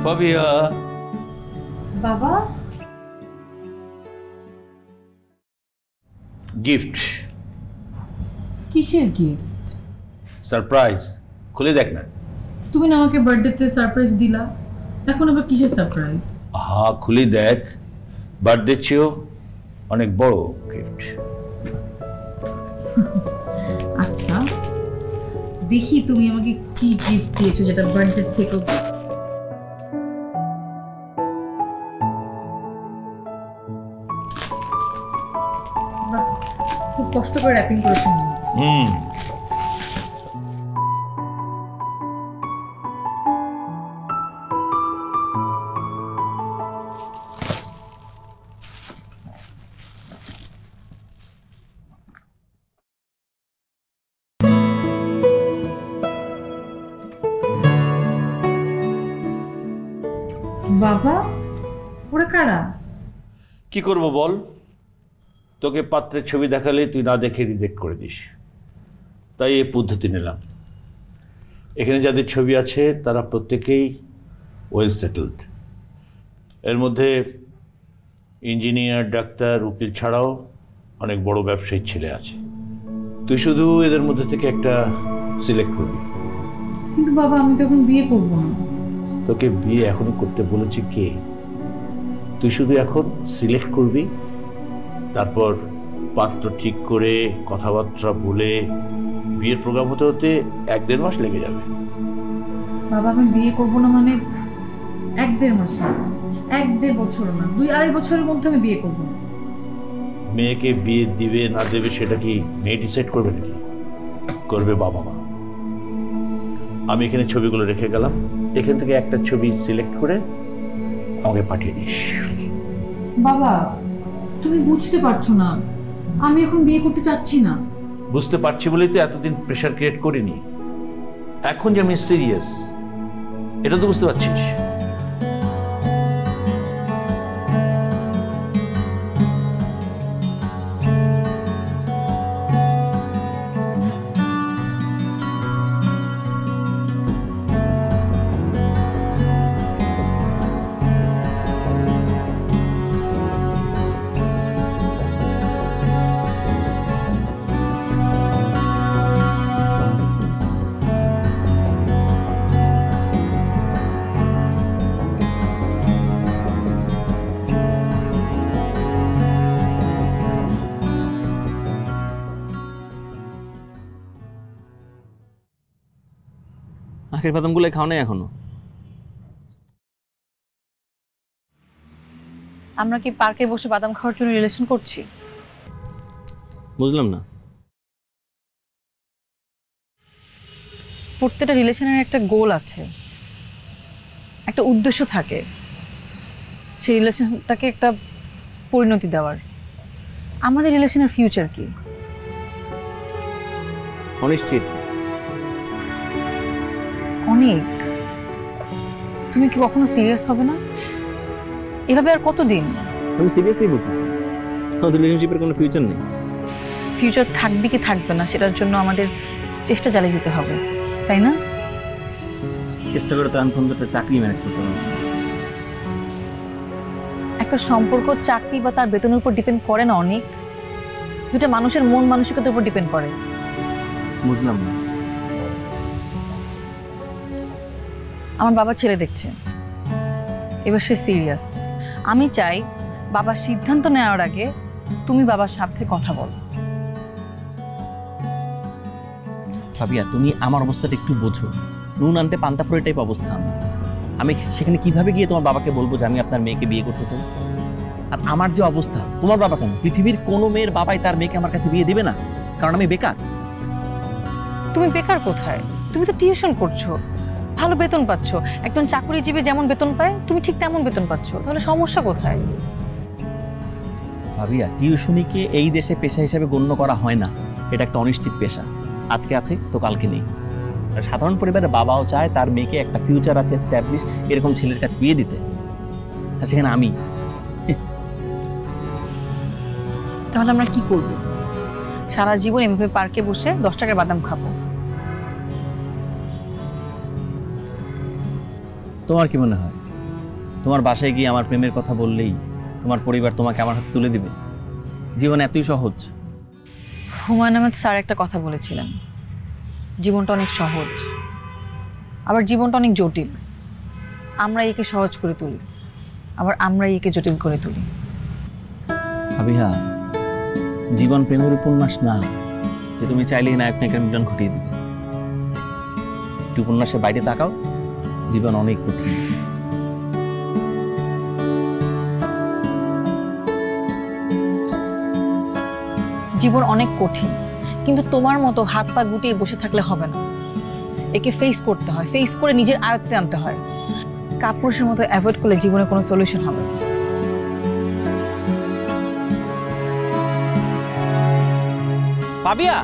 Fabia. বাবা, gift. কিসের gift? Surprise, খুলে দেখ না। তুমি না আমাকে বার্থডেতে সারপ্রাইজ দিলা, এখন আবার কিসের সারপ্রাইজ? হ্যাঁ, খুলে দেখ। বার্থডে চেয়েও অনেক বড় গিফট। আচ্ছা দেখি তুমি আমাকে কি গিফট দিয়েছো যেটা বার্থডে থেকে। বাহ, খুব কষ্ট করে র্যাপিং করেছো। বাবা, ওরা কারা? কি করব বল, তোকে পাত্রের ছবি দেখালে তুই না দেখে রিজেক্ট করে দিস, তাই এই পদ্ধতি নিলাম। এখানে যাদের ছবি আছে তারা প্রত্যেকেই ওয়েল সেটেলড। এর মধ্যে ইঞ্জিনিয়ার, ডাক্তার, উকিল ছাড়াও অনেক বড় ব্যবসায়ী ছেলে আছে। তুই শুধু এদের মধ্যে থেকে একটা সিলেক্ট করবি। কিন্তু বাবা, আমি তো এখন বিয়ে করবো না। তোকে বিয়ে এখনই করতে বলেছি কে? তুই শুধু এখন সিলেক্ট করবি, তারপর পাত্র ঠিক করে কথাবার্তা বলে বিয়ের প্রোগ্রাম হতে হতে 1-1.5 মাস লেগে যাবে। বাবা, আমি বিয়ে করবো না মানে 1-1.5 মাস না, 1-1.5 বছর না, 2-2.5 বছরের মধ্যে আমি বিয়ে করবো না। মেয়েকে বিয়ে দিবে না দেবে সেটা কি মেয়ে ডিসাইড করবে নাকি? করবে বাবা মা। আমি এখানে ছবিগুলো রেখে গেলাম, এখান থেকে একটা ছবি সিলেক্ট করে আমাকে পাঠিয়ে দিস। বাবা, তুমি বুঝতে পারছো না, আমি এখন বিয়ে করতে চাচ্ছি না। বুঝতে পারছি বলেই তো এতদিন প্রেশার ক্রিয়েট করিনি। এখন যে আমি সিরিয়াস, এটা তো বুঝতে পারছিস। আখের বাদামগুলো খাও নাই এখনো? আমরা কি পার্কে বসে বাদাম খাওয়ার জন্য রিলেশন করছি? বুঝলাম না। প্রত্যেকটা রিলেশনের একটা গোল আছে, একটা উদ্দেশ্য থাকে, সেই রিলেশনটাকে একটা পরিণতি দেওয়ার। আমাদের রিলেশনের ফিউচার কি? অনিশ্চিত। অনেক। তুমি কি কখনো সিরিয়াস হবে না? এভাবে আর কতদিন? আমি সিরিয়াসলি বলতেছি, আমাদের রিলেশনশিপের কোনো ফিউচার নেই। ফিউচার থাকবে কি থাকবে না সেটার জন্য আমাদের চেষ্টা চালিয়ে যেতে হবে, তাই না? চেষ্টা করে তো আমি একটা চাকরি ম্যানেজ করতে পারবো। একটা সম্পর্ক চাকরি বা তার বেতনের উপর ডিপেন্ড করে না অনেক, দুটা মানুষের মন মানসিকতার উপর ডিপেন্ড করে। বুঝলাম না। আমার বাবা ছেলে দেখছে, এবার সে সিরিয়াস। আমি চাই বাবার সিদ্ধান্ত নেওয়ার আগে তুমি বাবার সাথে কথা বলো। ভাবিয়া, তুমি আমার অবস্থাটা একটু বোঝো। নুন আনতে পান্তা ফুরে টাইপ অবস্থা। আমি সেখানে কিভাবে গিয়ে তোমার বাবাকে বলবো যে আমি আপনার মেয়েকে বিয়ে করতে চাই? আর আমার যে অবস্থা, তোমার বাবা কেন, পৃথিবীর কোনো মেয়ের বাবাই তার মেয়েকে আমার কাছে বিয়ে দিবে না, কারণ আমি বেকার। তুমি বেকার কোথায়? তুমি তো টিউশন করছো, ভালো বেতন পাচ্ছ। একজন চাকরিজীবী যেমন বেতন পায় তুমি ঠিক তেমন বেতন পাচ্ছ, তাহলে সমস্যা কোথায়? ভাবিয়া, টিউশনিকে এই দেশে পেশা হিসেবে গণ্য করা হয় না। এটা একটা অনিশ্চিত পেশা, আজকে আছে তো কালকে নেই। সাধারণ পরিবারের বাবাও চায় তার মেয়েকে একটা ফিউচার আছে এস্টাবলিশ এরকম ছেলের কাছে বিয়ে দিতে, আর সেখানে আমি। তাহলে আমরা কি করব? সারা জীবন এভাবে পার্কে বসে 10 টাকার বাদাম খাবো? তোমার কি মনে হয় তোমার বাসায় গিয়ে আমার প্রেমের কথা বললেই তোমার পরিবার তোমাকে আমার হাতে তুলে দিবে? জীবন এতই সহজ? হুমায়ুন আহমেদ স্যার একটা কথা বলেছিলেন, জীবনটা অনেক সহজ, আবার জীবনটা অনেক জটিল। আমরা একে সহজ করে তুলি, আবার আমরা একে জটিল করে তুলি। ভাবিয়া, জীবন প্রেমের উপন্যাস না যে তুমি চাইলেই নায়ক নায়িকার মিলন ঘটিয়ে দিবে। একটু উপন্যাসের বাইরে তাকাও, জীবন অনেক কঠিন। জীবন অনেক কঠিন, কিন্তু তোমার মতো হাত পা গুটিয়ে বসে থাকলে হবে না। একে ফেস করতে হয়, ফেস করে নিজের আয়ত্তে আনতে হয়। কাপুরুষের মতো অ্যাভয়েড করলে জীবনে কোনো সলিউশন হবে না। ভাবিয়া,